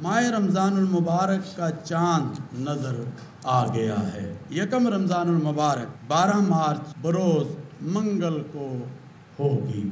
माह रमज़ानुल मुबारक का चांद नज़र आ गया है। यकम रमज़ानुल मुबारक 12 मार्च बरोज़ मंगल को होगी।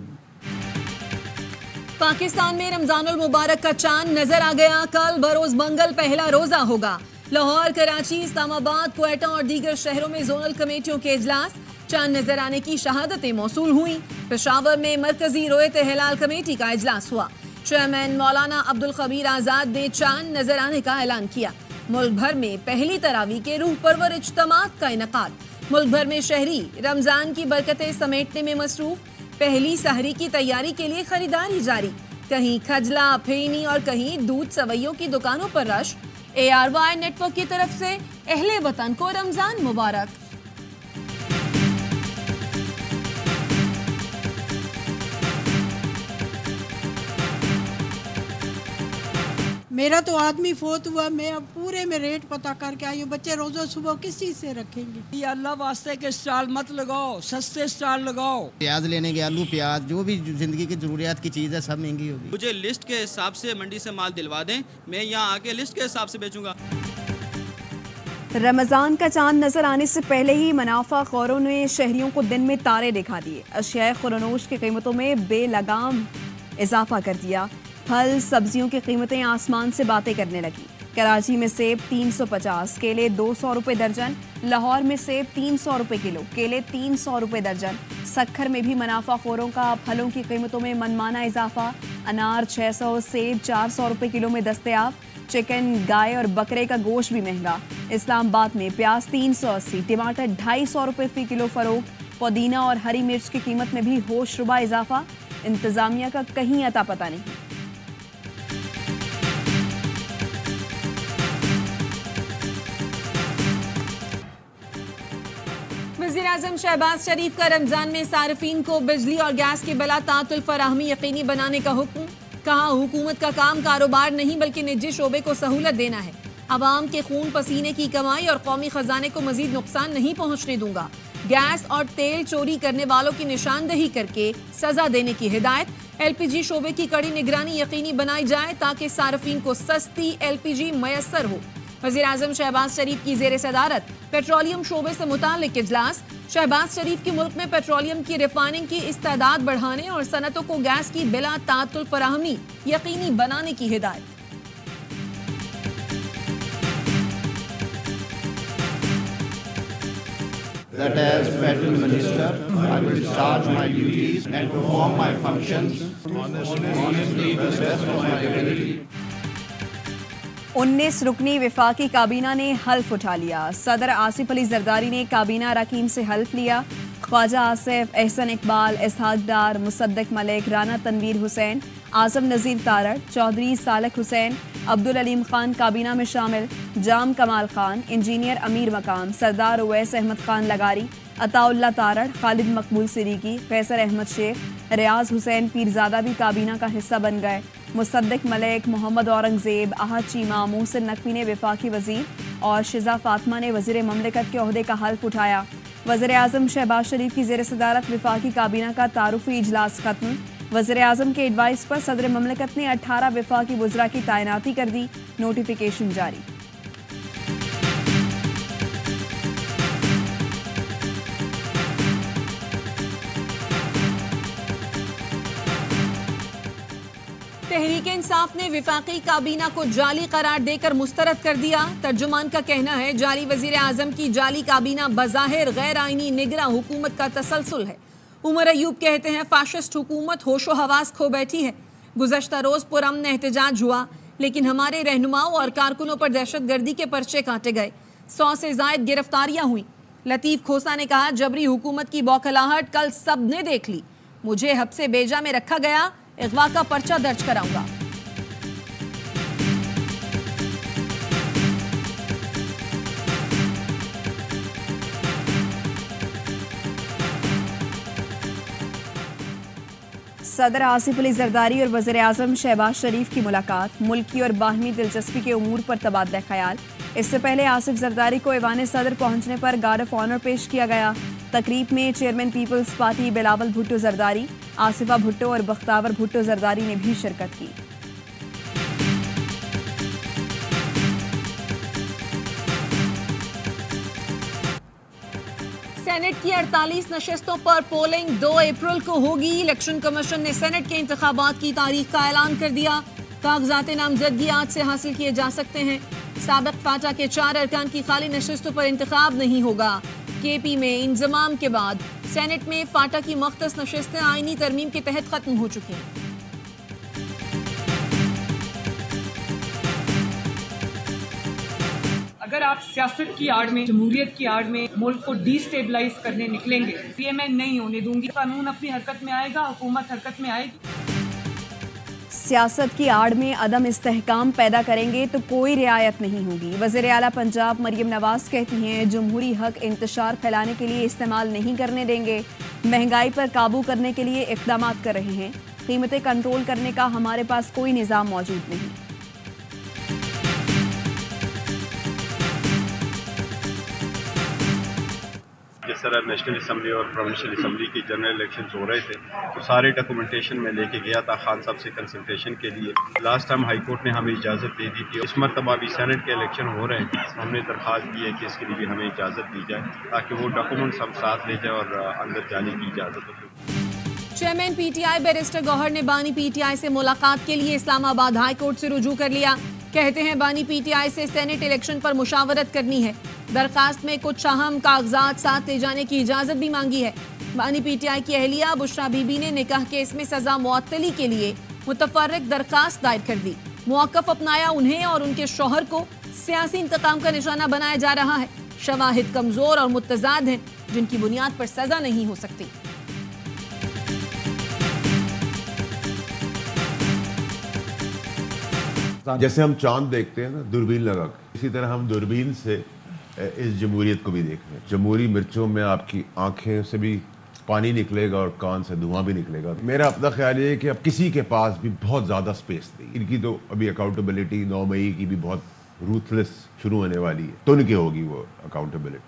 पाकिस्तान में रमज़ानुल मुबारक का चांद नजर आ गया। कल बरोज़ मंगल पहला रोज़ा होगा। लाहौर, कराची, इस्लामाबाद, क्वेटा और दीगर शहरों में जोनल कमेटियों के इजलास, चांद नजर आने की शहादतें मौसूल हुई। पेशावर में मरकजी रोयत हिलाल कमेटी का इजलास हुआ। चेयरमैन मौलाना अब्दुल खबीर आज़ाद ने चांद नजर आने का ऐलान किया। मुल्क भर में पहली तरावी के रूह परवर इज्तिमात का इनकाद। मुल्क भर में शहरी रमजान की बरकतें समेटने में मसरूफ। पहली सहरी की तैयारी के लिए खरीदारी जारी। कहीं खजला, फेनी और कहीं दूध सवैयों की दुकानों पर रश। ARY नेटवर्क की तरफ से अहले वतन को रमजान मुबारक। मेरा तो आदमी फोत हुआ, मैं अब पूरे में रेट पता करके आई हूँ। बच्चे रोज़ा सुबह किस चीज़ से रखेंगे? ये अल्लाह वास्ते के स्टॉल मत लगाओ, सस्ते स्टॉल लगाओ। प्याज लेने के, आलू प्याज जो भी जिंदगी की जरूरियात की चीज़ है सब महंगी होगी। मुझे लिस्ट के हिसाब से मंडी से माल दिलवा दें, मैं यहाँ आके लिस्ट के हिसाब से बेचूंगा। रमज़ान का चांद नजर आने से पहले ही मुनाफा खौरों ने शहरियों को दिन में तारे दिखा दिए। अशिया खुरनोश की कीमतों में बेलगाम इजाफा कर दिया। फल सब्जियों की कीमतें आसमान से बातें करने लगी। कराची में सेब 350, केले 200 रुपये दर्जन। लाहौर में सेब 300 रुपये किलो, केले 300 रुपये दर्जन। सक्खर में भी मुनाफाखोरों का फलों की कीमतों में मनमाना इजाफा। अनार 600, सेब 400 रुपये किलो में दस्तयाब। चिकन, गाय और बकरे का गोश्त भी महंगा। इस्लामाबाद में प्याज 380, टमाटर 250 रुपये फी किलो फरोख्त। पुदीना और हरी मिर्च की कीमत में भी होशरुबा इजाफा। इंतजामिया का कहीं अता पता नहीं। वज़ीर-ए-आज़म शहबाज शरीफ का रमजान में सार्फिन को बिजली और गैस की बिला तातुल फराहमी यकीनी बनाने का हुक्म। कहा, हुकूमत का काम कारोबार नहीं बल्कि निजी शोबे को सहूलत देना है। अवाम के खून पसीने की कमाई और कौमी खजाने को मजीद नुकसान नहीं पहुंचने दूंगा। गैस और तेल चोरी करने वालों की निशानदेही करके सजा देने की हिदायत। LPG शोबे की कड़ी निगरानी यकीनी बनाई जाए ताकि सार्फिन को सस्ती LPG मयसर हो। वज़ीर-ए-आज़म शहबाज शरीफ की ज़ेर सदारत पेट्रोलियम शोबे से मुताल्लिक इजलास। शहबाज शरीफ की मुल्क में पेट्रोलियम की रिफाइनिंग की इस्तेदाद बढ़ाने और सनतों को गैस की बिला तातुल फराहमी यकीनी बनाने की हिदायत। That as Federal Minister, I will discharge my duties and perform my functions honestly to the best of my ability. 19 रुकनी विफाकी काबीना ने हल्फ उठा लिया। सदर आसिफ अली जरदारी ने काबीना अरकान से हल्फ लिया। ख्वाजा आसिफ, एहसन इकबाल, इसहाक डार, मुसद्दक मलिक, राना तनवीर हुसैन, आजम नज़ीर तारड़, चौधरी सालक हुसैन, अब्दुल अलीम खान काबीना में शामिल। जाम कमाल खान, इंजीनियर अमीर मकाम, सरदार उवैस अहमद खान लगारी, अताउल्ला तारड़, खालिद मकबूल सिद्दीकी, फैसल अहमद शेख, रियाज हुसैन पीरजादा भी काबीना का हिस्सा बन गए। मुसद्दक मलिक, मोहम्मद औरंगजेब, आहद चीमा, मोहसिन नकवी ने वफाकी वजीर और शिजा फातिमा ने वजीर ममलिकत के ओहदे का हल्फ उठाया। वज़ीर-ए-आज़म शहबाज शरीफ की ज़ेर सदारत वफाकी काबीना का तारुफी इजलास खत्म। वज़ीर-ए-आज़म के एडवाइस पर सदर ममलिकत ने 18 वफाकी वज़रा की तैनाती कर दी। नोटिफिकेशन जारी। तहरीक इंसाफ ने विफाकी काबीना को जाली करार देकर मुस्तरद कर दिया। तर्जुमान का कहना है, जाली वजीर आजम की जाली काबीना बज़ाहिर गैर आईनी निगरा हुकूमत का तसलसल है। उमर अयूब कहते हैं, फाशिस्ट हुकूमत होशो हवास खो बैठी है। गुज़श्ता रोज पुरअमन एहतजाज हुआ, लेकिन हमारे रहनुमाओं और कारकुनों पर दहशतगर्दी के पर्चे काटे गए। 100 से जायद गिरफ्तारियां हुई। लतीफ़ खोसा ने कहा, जबरी हुकूमत की बौखलाहट कल सब ने देख ली। मुझे हब्से बेजा में रखा गया, अगवा का पर्चा दर्ज कराऊंगा। सदर आसिफ अली जरदारी और वज़ीर आज़म शहबाज शरीफ की मुलाकात। मुल्की और बाहमी दिलचस्पी के उमूर पर तबादला ख्याल। इससे पहले आसिफ जरदारी को ऐवान सदर पहुंचने पर गार्ड ऑफ ऑनर पेश किया गया। तकरीब में चेयरमैन पीपल्स पार्टी बिलावल भुट्टो जरदारी, आसिफा भुट्टो और बख्तावर भुट्टो जरदारी ने भी शिरकत की। सेनेट की 48 नशस्तों पर पोलिंग 2 अप्रैल को होगी। इलेक्शन कमीशन ने सेनेट के इंतखाबात की तारीख का ऐलान कर दिया। कागजात नामजदगी आज से हासिल किए जा सकते हैं। साबिक फाटा के 4 अरकान की खाली नशस्तों पर इंतखाब नहीं होगा। केपी में इंजमाम के बाद सेनेट में फाटा की मख्तस नशस्तें आईनी तरमीम के तहत खत्म हो चुकी हैं। अगर आप सियासत की आड़ में, जमहूरियत की आड़ में मुल्क को डिस्टेबलाइज करने निकलेंगे, ये मैं नहीं होने दूंगी। कानून अपनी हरकत में आएगा, हुकूमत हरकत में आएगी। सियासत की आड़ में अदम इस्तेहकाम पैदा करेंगे तो कोई रियायत नहीं होगी। वज़ीर आला पंजाब मरियम नवाज कहती हैं जमहूरी हक इंतशार फैलाने के लिए इस्तेमाल नहीं करने देंगे। महंगाई पर काबू करने के लिए इक़दाम कर रहे हैं। कीमतें कंट्रोल करने का हमारे पास कोई निज़ाम मौजूद नहीं। जिस तरह नेशनल असम्बली और प्रोविंशियल असम्बली की जनरल इलेक्शंस हो रहे थे तो सारे डॉक्यूमेंटेशन में लेके गया था खान साहब से कंसल्टेशन के लिए। लास्ट टाइम हाई कोर्ट ने हमें इजाज़त दे दी थी। इस मरतबा भी सेनेट के इलेक्शन हो रहे हैं, हमने दरख्वास्त दी है कि इसके लिए भी हमें इजाज़त दी जाए ताकि वो डॉक्यूमेंट्स हम साथ ले जाए और अंदर जाने की इजाज़त हो। चेयरमैन पीटीआई बैरिस्टर गौहर ने बानी पीटीआई से मुलाकात के लिए इस्लामाबाद हाई कोर्ट से रुजू कर लिया। कहते हैं बानी पीटीआई से सेनेट इलेक्शन पर मुशावरत करनी है। दरखास्त में कुछ अहम कागजात साथ ले जाने की इजाजत भी मांगी है। बानी पीटीआई की अहलिया बुशरा बीबी ने निकाह केस में सजा मुअत्तली के लिए मुतफर्रिक दरखास्त दायर कर दी। मौक़िफ़ अपनाया उन्हें और उनके शौहर को सियासी इंतकाम का निशाना बनाया जा रहा है। शवाहिद कमजोर और मुतज़ाद हैं जिनकी बुनियाद पर सजा नहीं हो सकती। जैसे हम चांद देखते हैं ना दूरबीन लगा कर, इसी तरह हम दूरबीन से इस जमहूरियत को भी देख रहे हैं। जमहूरी मिर्चों में आपकी आंखें से भी पानी निकलेगा और कान से धुआं भी निकलेगा। मेरा अपना ख्याल ये है कि अब किसी के पास भी बहुत ज़्यादा स्पेस नहीं। इनकी तो अभी अकाउंटेबिलिटी 9 मई की भी बहुत रूथलेस शुरू होने वाली है, तो उनकी होगी वो अकाउंटेबिलिटी।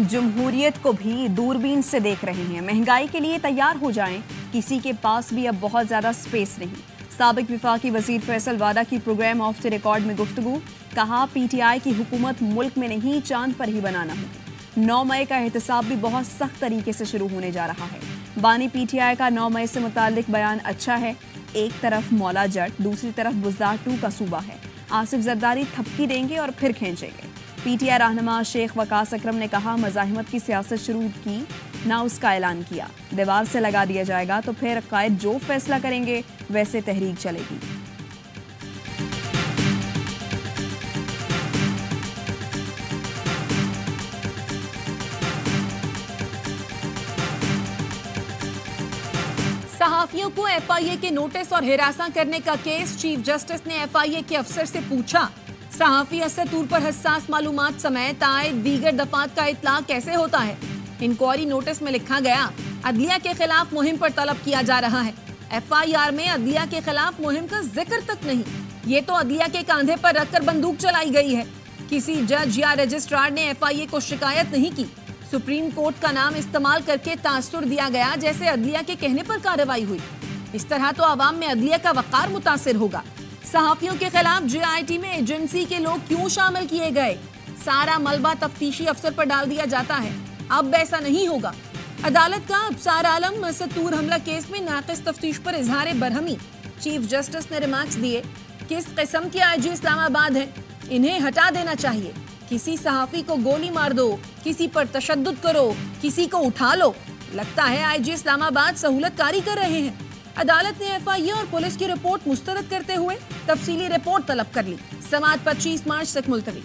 जमहूरियत को भी दूरबीन से देख रहे हैं। महंगाई के लिए तैयार हो जाएं, किसी के पास भी अब बहुत ज़्यादा स्पेस नहीं। साबिक विफाकी वजीर फैसल वादा की प्रोग्राम ऑफ द रिकॉर्ड में गुफ्तगू। कहा पीटीआई की हुकूमत मुल्क में नहीं चांद पर ही बनाना होगी। 9 मई का एहतसाब भी बहुत सख्त तरीके से शुरू होने जा रहा है। बानी पीटीआई का 9 मई से मुताल्लिक बयान अच्छा है। एक तरफ मौला जट, दूसरी तरफ बुज़दार 2 का सूबा है। आसिफ जरदारी थपकी देंगे और फिर खींचेंगे। पीटीआई रहनुमा शेख वकास अकरम ने कहा मज़ाहिमत की सियासत शुरू की, ना उसका ऐलान किया। दीवार से लगा दिया जाएगा तो फिर कायद जो फैसला करेंगे वैसे तहरीक चलेगी। सहाफियों को एफआईए के नोटिस और हिरासा करने का केस। चीफ जस्टिस ने एफआईए के अफसर से पूछा सहाफी असर तौर पर हसास मालूमात समेत आए दीगर दफात का इतला कैसे होता है। इंक्वायरी नोटिस में लिखा गया अदलिया के खिलाफ मुहिम पर तलब किया जा रहा है। एफआईआर में अदलिया के खिलाफ मुहिम का जिक्र तक नहीं। ये तो अदलिया के कांधे पर रखकर बंदूक चलाई गई है। किसी जज या रजिस्ट्रार ने एफआईए को शिकायत नहीं की। सुप्रीम कोर्ट का नाम इस्तेमाल करके तासुर दिया गया जैसे अदलिया के कहने पर कार्रवाई हुई। इस तरह तो आवाम में अदलिया का वकार मुतासिर होगा। सहाफियों के खिलाफ जेआईटी में एजेंसी के लोग क्यों शामिल किए गए? सारा मलबा तफ्तीशी अफसर पर डाल दिया जाता है। अब ऐसा नहीं होगा। अदालत का अबसार आलम मसतूर हमला केस में नाक़िस तफ्तीश पर इजहार बरहमी। चीफ जस्टिस ने रिमार्क्स दिए किस किस्म के आईजी इस्लामाबाद हैं, इन्हें हटा देना चाहिए। किसी सहाफी को गोली मार दो, किसी पर तशद्दुद करो, किसी को उठा लो। लगता है आईजी इस्लामाबाद सहूलतकारी कर रहे हैं। अदालत ने एफआईए और पुलिस की रिपोर्ट मुस्तरद करते हुए तफसीली रिपोर्ट तलब कर ली। समाअत 25 मार्च तक मुलतवी।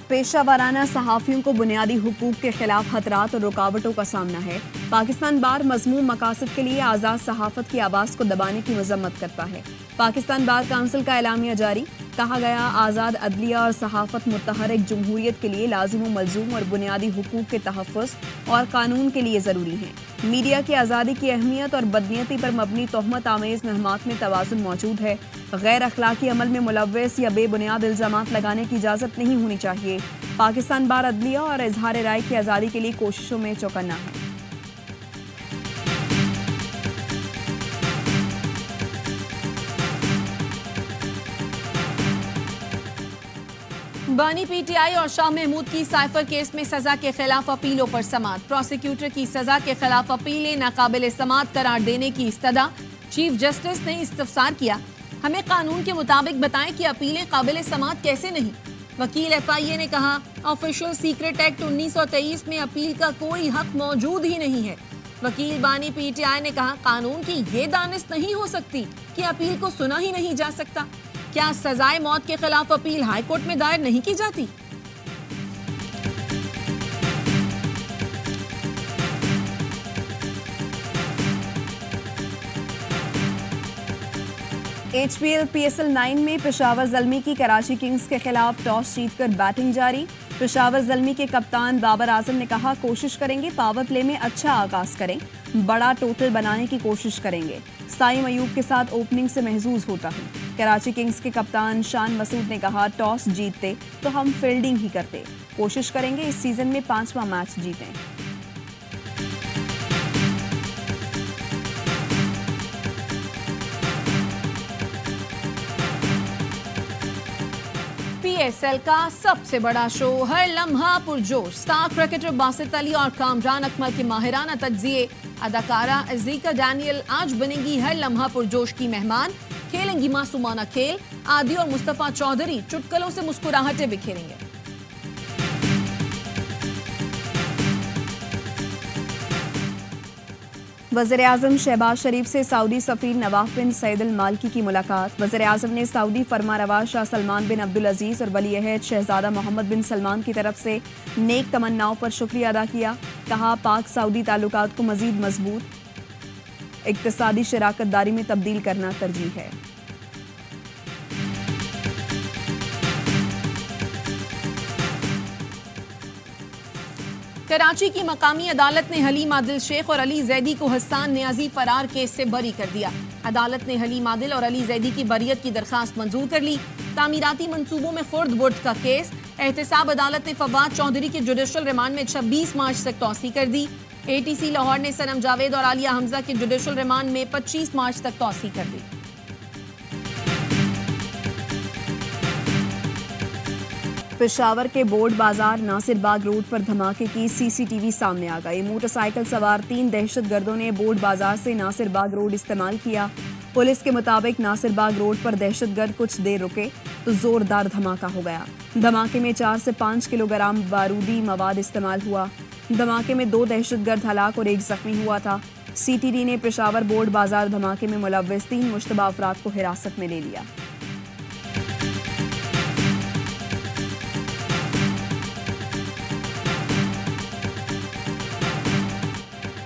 पेशा वाराना सहाफ़ियों को बुनियादी हुकूक के खिलाफ खतरात और रुकावटों का सामना है। पाकिस्तान बार मज़मूम मकासद के लिए आज़ाद सहाफ़त की आवाज़ को दबाने की मजम्मत करता है। पाकिस्तान बार काउंसिल का एलामिया जारी। कहा गया आज़ाद अदलिया और सहाफ़त मुतहरिक जमहूरियत के लिए लाजिम व मलजूम और बुनियादी हुकूक के तहफ़्फ़ुज़ और कानून के लिए ज़रूरी हैं। मीडिया की आज़ादी की अहमियत और बदनीयती पर मबनी तोहमत आमेज़ महमात में तवाज़ुन मौजूद है। गैर अखलाकी अमल में मुलव्वस या बेबुनियाद इल्ज़ामात लगाने की इजाज़त नहीं होनी चाहिए। पाकिस्तान बार अदलिया और इजहार राय की आज़ादी के लिए कोशिशों में चौकन्ना है। बानी पीटीआई और शाह महमूद की साइफर केस में सजा के खिलाफ अपीलों पर समाअत। प्रोसिक्यूटर की सजा के खिलाफ अपीलें नाकाबिल समाअत करार देने की इस्तदा। चीफ जस्टिस ने इस्तफसार किया, हमें कानून के मुताबिक बताएं कि अपीलें काबिल समाअत कैसे नहीं। वकील FIA ने कहा, ऑफिशियल सीक्रेट एक्ट 1923 में अपील का कोई हक मौजूद ही नहीं है। वकील बानी पीटीआई ने कहा, कानून की ये दानिश नहीं हो सकती कि अपील को सुना ही नहीं जा सकता। क्या सजाए मौत के खिलाफ अपील हाई कोर्ट में दायर नहीं की जाती? HPL PSL 9 में पेशावर ज़ल्मी की कराची किंग्स के खिलाफ टॉस जीतकर बैटिंग जारी। पेशावर ज़ल्मी के कप्तान बाबर आजम ने कहा, कोशिश करेंगे पावर प्ले में अच्छा आगाज करें, बड़ा टोटल बनाने की कोशिश करेंगे। साइम अयूब के साथ ओपनिंग से महजूज होता हूं। कराची किंग्स के कप्तान शान मसूद ने कहा, टॉस जीतते तो हम फील्डिंग ही करते, कोशिश करेंगे इस सीजन में 5वां मैच जीतें। PSL का सबसे बड़ा शो, हर लम्हा पुरजोश। स्टार क्रिकेटर बासित अली और कामरान अकमल के माहिराना तज्जिए। अदाकारा अज़ीका डैनियल आज बनेगी हर लम्हा पुरजोश की मेहमान। खेलेंगी मासूमाना खेल। आदि और मुस्तफा चौधरी चुटकुलों से मुस्कुराहटें बिखेरेंगे। वज़ीर-ए-आज़म शहबाज शरीफ से सऊदी सफ़ीर नवाफ बिन सईद अल मालकी की मुलाकात। वज़ीर-ए-आज़म ने सऊदी फरमारवा शाह सलमान बिन अब्दुल अजीज़ और वली अहद शहजादा मोहम्मद बिन सलमान की तरफ से नेक तमन्नाओं पर शुक्रिया अदा किया। कहा, पाक सऊदी ताल्लुकात को मज़ीद मजबूत इक़्तिसादी शराकतदारी में तब्दील करना तरजीह है। कराची की मकामी अदालत ने हलीम आदिल शेख और अली जैदी को हसन नियाजी फरार केस से बरी कर दिया। अदालत ने हलीम आदिल और अली जैदी की बरियत की दरखास्त मंजूर कर ली। तामीराती मंसूबों में खुर्द बुर्द का केस। एहतसाब अदालत ने फवाद चौधरी के जुडिशल रिमांड में 26 मार्च तक तौसी कर दी। ATC लाहौर ने सनम जावेद और आलिया हमजा के जुडिशल रिमांड में 25 मार्च तक तौसी कर दी। पेशावर के बोर्ड बाजार नासिर बाग रोड पर धमाके की CCTV सामने आ गई। मोटरसाइकिल सवार 3 दहशतगर्दों ने बोर्ड बाजार से नासिर बाग रोड इस्तेमाल किया। पुलिस के मुताबिक नासिर बाग रोड पर दहशतगर्द कुछ देर रुके तो जोरदार धमाका हो गया। धमाके में 4 से 5 किलोग्राम बारूदी मवाद इस्तेमाल हुआ। धमाके में 2 दहशतगर्द हलाक और 1 जख्मी हुआ था। CTD ने पेशावर बोर्ड बाजार धमाके में मुलव्विस 3 मुश्तबा अफराद को हिरासत में ले लिया।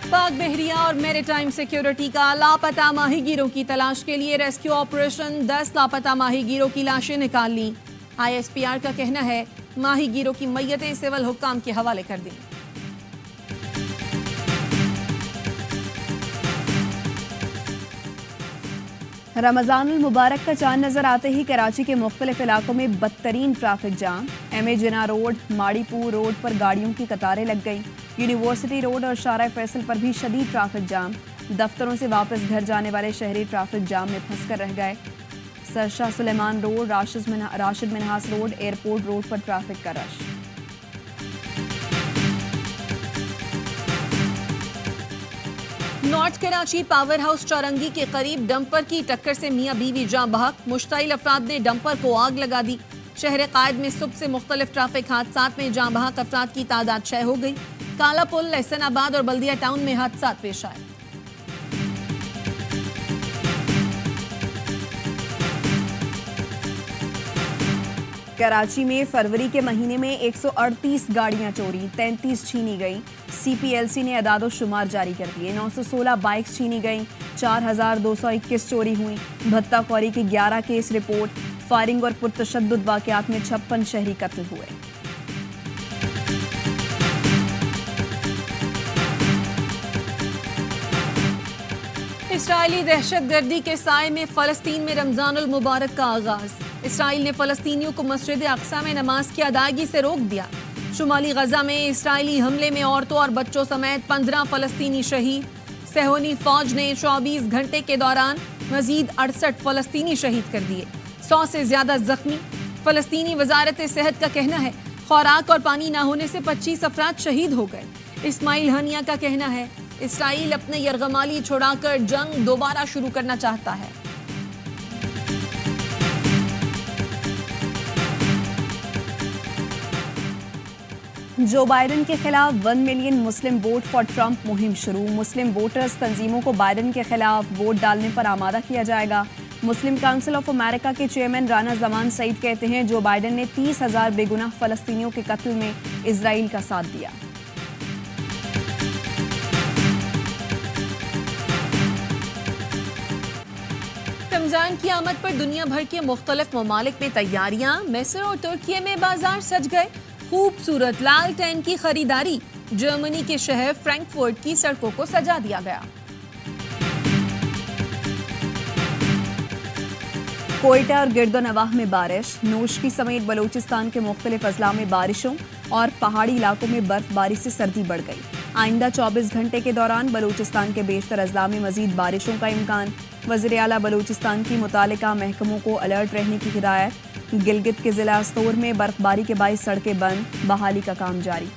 पाक बहरिया और मैरीटाइम सिक्योरिटी का लापता माहीगीरों की तलाश के लिए रेस्क्यू ऑपरेशन। 10 लापता माहीगीरों की लाशें निकाल ली। ISPR का कहना है, माहीगीरों की मैयतें सिविल हुक्काम के हवाले कर दी। रमज़ानुल मुबारक का चांद नजर आते ही कराची के मुख्तलिफ इलाकों में बदतरीन ट्रैफिक जाम। MA जिना रोड, माड़ीपुर रोड पर गाड़ियों की कतारें लग गई। यूनिवर्सिटी रोड और शारा फैसल पर भी शदीद ट्रैफिक जाम। दफ्तरों से वापस घर जाने वाले शहरी ट्रैफिक जाम में फंस कर रह गए। Sir Shah Suleman road, Rashid Minhas road, airport road पर ट्रैफिक का rush. North Karachi power house Chowrangi के करीब डंपर की टक्कर से मियां बीवी जाँ बहक। मुश्ताइल अफराद ने डंपर को आग लगा दी। शहर कायद में सुबह से मुख्तलिफ ट्रैफिक हादसात में जाँ बहक अफराद की तादाद 6 हो गई। काला पुल, एहसनाबाद और बल्दिया टाउन में हादसात पेश आए। कराची में फरवरी के महीने में 138 गाड़ियां चोरी, 33 छीनी गई। CPLC ने अदादो शुमार जारी कर दिए। 916 बाइक्स छीनी गई। 4221 चोरी हुई। भत्ताखोरी के 11 केस रिपोर्ट। फायरिंग और पुरतशद्दुद वाक़यात में 56 शहरी कत्ल हुए। इसराइली दहशतगर्दी के साए में फ़लस्तीन में रमज़ानुल मुबारक का आगाज। इसराइल ने फ़लस्तीनियों को मस्जिद अक्सा में नमाज की अदायगी से रोक दिया। शुमाली गजा में इसराइली हमले में औरतों और बच्चों समेत 15 फ़लस्तीनी शहीद। सेहोनी फौज ने 24 घंटे के दौरान मजीद 68 फ़लस्तीनी शहीद कर दिए। 100 से ज्यादा जख्मी। फलस्तीनी वजारत सेहत का कहना है खुराक और पानी ना होने से 25 अफराद शहीद हो गए। इस्माइल हनिया का कहना है इसराइल अपने यरगमाली छुड़ाकर जंग दोबारा शुरू करना चाहता है। जो बाइडेन के खिलाफ 1 million Muslim vote for Trump मुहिम शुरू। मुस्लिम वोटर्स तंजीमों को बाइडेन के खिलाफ वोट डालने पर आमादा किया जाएगा। मुस्लिम काउंसिल ऑफ अमेरिका के चेयरमैन राना जमान सईद कहते हैं जो बाइडेन ने 30,000 बेगुनाह फलस्तीनियों के कत्ल में इजराइल का साथ दिया। रमजान की आमद पर दुनिया भर के मुख्तलिफ ममालिक में तैयारियां। मिस्र और तुर्की में बाजार सज गए। खूबसूरत लाल टेंट की खरीदारी। जर्मनी के शहर फ्रैंकफर्ट की सड़कों को सजा दिया गया। कोयटा और गिरदोनवाह में बारिश। नोशकी समेत बलूचिस्तान के मुख्तलिफ अजला में बारिशों और पहाड़ी इलाकों में बर्फबारी से सर्दी बढ़ गई। आइंदा 24 घंटे के दौरान बलूचिस्तान के बेशतर अजला में मजीद बारिशों का इम्कान। वज़ीर आला बलूचिस्तान की मुतालिका महकमों को अलर्ट रहने की हिदायत। गिलगित के जिला अस्तोर में बर्फबारी के बाइस सड़कें बंद, बहाली का काम जारी।